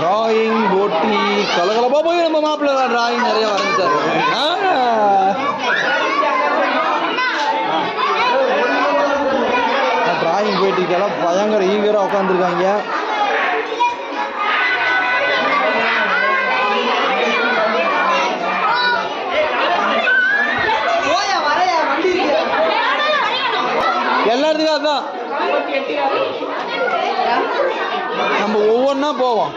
Drawing போட்டி கலகலப்பா போய் நம்ம மாப்பிள்ளை டிராயிங் நிறைய வரைஞ்சிட்டாரு. டிராயிங் போயிட்டு இருக்கலாம் பயங்கர ஈகராக உட்காந்துருக்காங்க. எல்லாத்துக்கும் அதான் நம்ம ஒவ்வொன்றா போவோம்.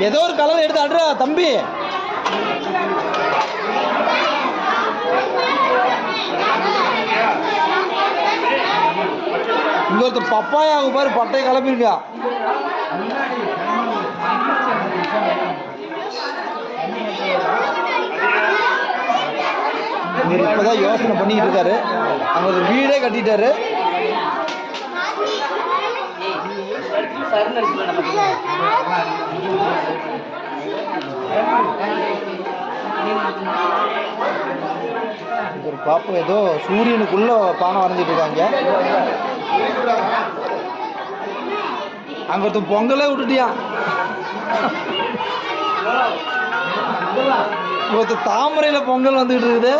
ஏதோ ஒரு கலர் எடுத்து அடுறா தம்பி. இங்க ஒருத்தர் பப்பாயாவுக்கு பாரு பட்டையை கிளப்பிருக்கா. இவர் இப்பதான் யோசனை பண்ணிட்டு இருக்காரு. அங்க ஒரு வீடே கட்டிட்டாரு. ஒரு பாப்பா ஏதோ சூரியனுக்குள்ள பானை வரைஞ்சிட்டு இருக்காங்க. அங்க ஒருத்தன் பொங்கலே விட்டுட்டியா. ஒருத்தர் தாமரையில பொங்கல் வந்துகிட்டு இருக்குது.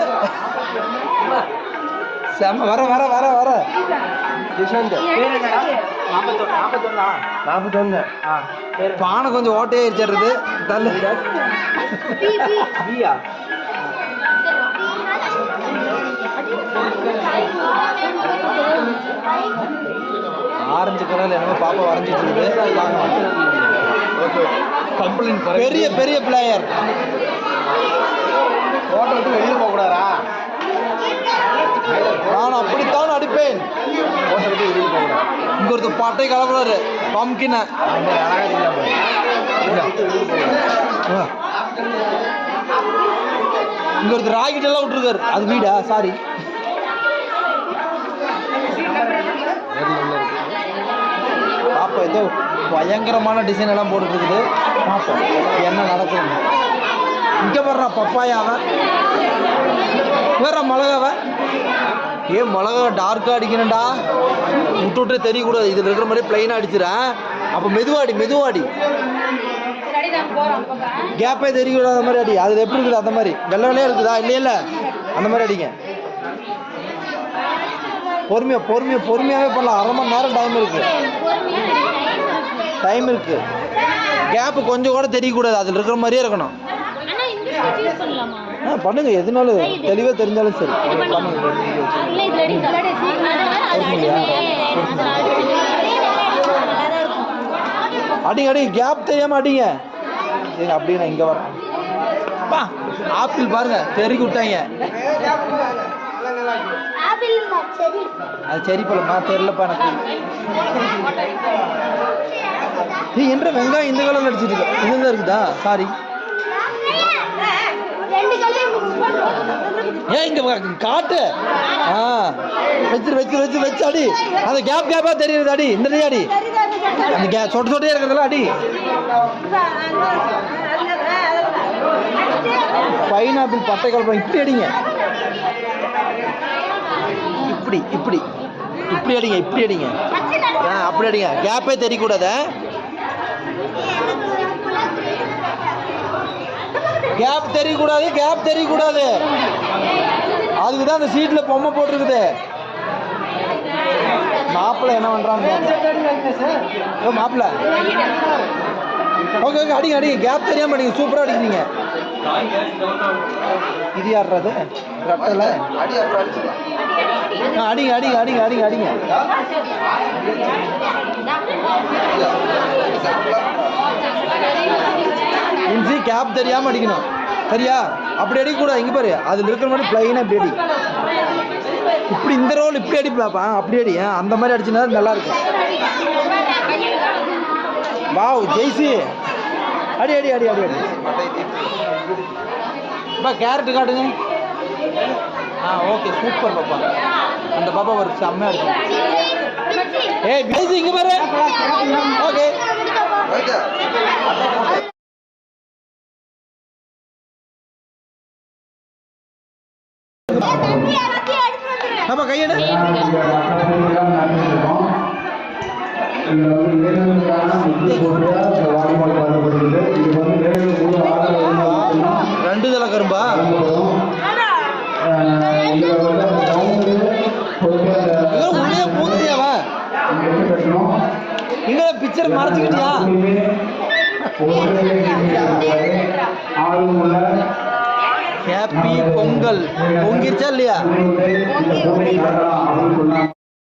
செம வர வர வர வர பானை கொஞ்சம் ஓட்டையாயிருச்சிருது. ஆரஞ்சு கலர்ல என்னமோ பாப்பா வரைஞ்சிட்டு இருக்குது. பெரிய பெரிய பிளேயர் போட்டோ விட்டு வெளியே போகக்கூடாதா? நான் அப்படித்தான் அடிப்பேன். போட்டோ விட்டு வெளியே போகக்கூடாது. இங்க ஒருத்தர் பாட்டை கலப்புறாரு பம்கின. இங்க ஒருத்தர் ராக்கெட் எல்லாம் விட்டுருக்காரு. அது வீடா? சாரி. பாப்பா ஏதோ பயங்கரமான டிசைன் எல்லாம் போட்டுட்டு இருக்குது. பாப்போம் என்ன நடக்குது. இங்க வர்ற பப்பாயாவ வேற மிளகாவ. ஏன் மிளகா டார்க்கா அடிக்கணும்டா. விட்டு விட்டு தெரியக்கூடாது. இதுல இருக்கிற மாதிரி பிளைனா அடிச்சிடறேன். அப்ப மெதுவாடி மெதுவாடி கேப்பே தெரியக்கூடாத மாதிரி அடி. அது எப்படி இருக்குது அந்த மாதிரி வெள்ளை வெள்ளையா இருக்குதா? இல்லையில அந்த மாதிரி அடிங்க. பொறுமையா பொறுமையா பொறுமையாவே பண்ணலாம். அரை மணி நேரம் டைம் இருக்கு. கேப்பு கொஞ்சம் கூட தெரியக்கூடாது. அதில் இருக்கிற மாதிரியே இருக்கணும். பண்ணுங்க. எதுனாலும் தெளிவாக தெரிஞ்சாலும் சரி பண்ணுங்க. அடிங்க அடிங்க. கேப் தெரியாம அடிங்க. சரி அப்படியே நான் இங்கே வரேன். ஆப்பிள் பாருங்க தெருக்கி விட்டாங்க. அது சரி பழமா தெரியலப்பா எனக்கு. நீ என்ற வெங்காயம் இந்த கலர்ல அடிச்சிட்டு இருக்க. இதுதான் இருக்குதா? சாரி. ஏன் இங்க காட்டு. வச்சு வச்சு வச்சு வச்சு அடி. அந்த கேப் கேப்பா தெரியுது. அடி இந்த அடி. அந்த கேப் சொட்டு சொட்டே இருக்கிறதெல்லாம் அடி. பைனாப்பிள் பட்டை கலப்பம் இப்படி அடிங்க. இப்படி இப்படி இப்படி அடிங்க. இப்படி அடிங்க. அப்படி அடிங்க. கேப்பே தெரியக்கூடாது. கேப் தெரியக்கூடாது. கேப் தெரியக்கூடாது. அதுக்குதான் அந்த சீட்ல பொம்மை போட்டிருக்குது. மாப்பிள்ளை என்ன பண்றாங்க? மாப்பிள்ளை ஓகே ஓகே அடிங்க அடிங்க. கேப் தெரியாம அடிங்க. சூப்பரா அடிக்கிறீங்க. இது யார்றது? ரட்டல அடிங்க அடிங்க அடிங்க அடிங்க அடிங்க. இன்சி கேப் தெரியாம அடிக்கணும். சரியா? அப்படி அடிக்கக்கூடாது. இங்க பாரு அதுல இருக்கிற மாதிரி பிளைனா இப்படி அடி. இப்படி இந்த ரோல் இப்படி அடிப்பாப்பா. அப்படி அடி. அந்த மாதிரி அடிச்சுனா நல்லா இருக்கும். வாவ் ஜெய்சி அடி அடி அடி அடி அடி. கேரட்டு காட்டுங்க. ஓகே சூப்பர் பாப்பா. அந்த பாப்பா ஒரு செம்மையா இருக்கு. ஏய் ஜெய்சி இங்க பாரு. ஓகே பாப்பா கையெடு. இதுல வந்து இளைஞர்களுக்கான முக்கிய போட்டியா இந்த வாலிபால் பார்க்கப்படுகிறது. இது வந்து இளைஞர்கள் முழு ஆதரவு இருந்தால் ரெண்டு தலை கரும்பா இதுல வந்து அந்த கிரவுண்டு போயிட்டு அந்த உள்ளே பூந்தியாவா வெற்றி பெற்றோம். இங்க பிக்சர் மறைச்சிக்கிட்டியா ஆர்வமுள்ள ஹாப்பி பொங்கல் பொங்கிருச்சா இல்லையா இந்த போட்டி நடத்தலாம் அப்படின்னு சொன்னாங்க.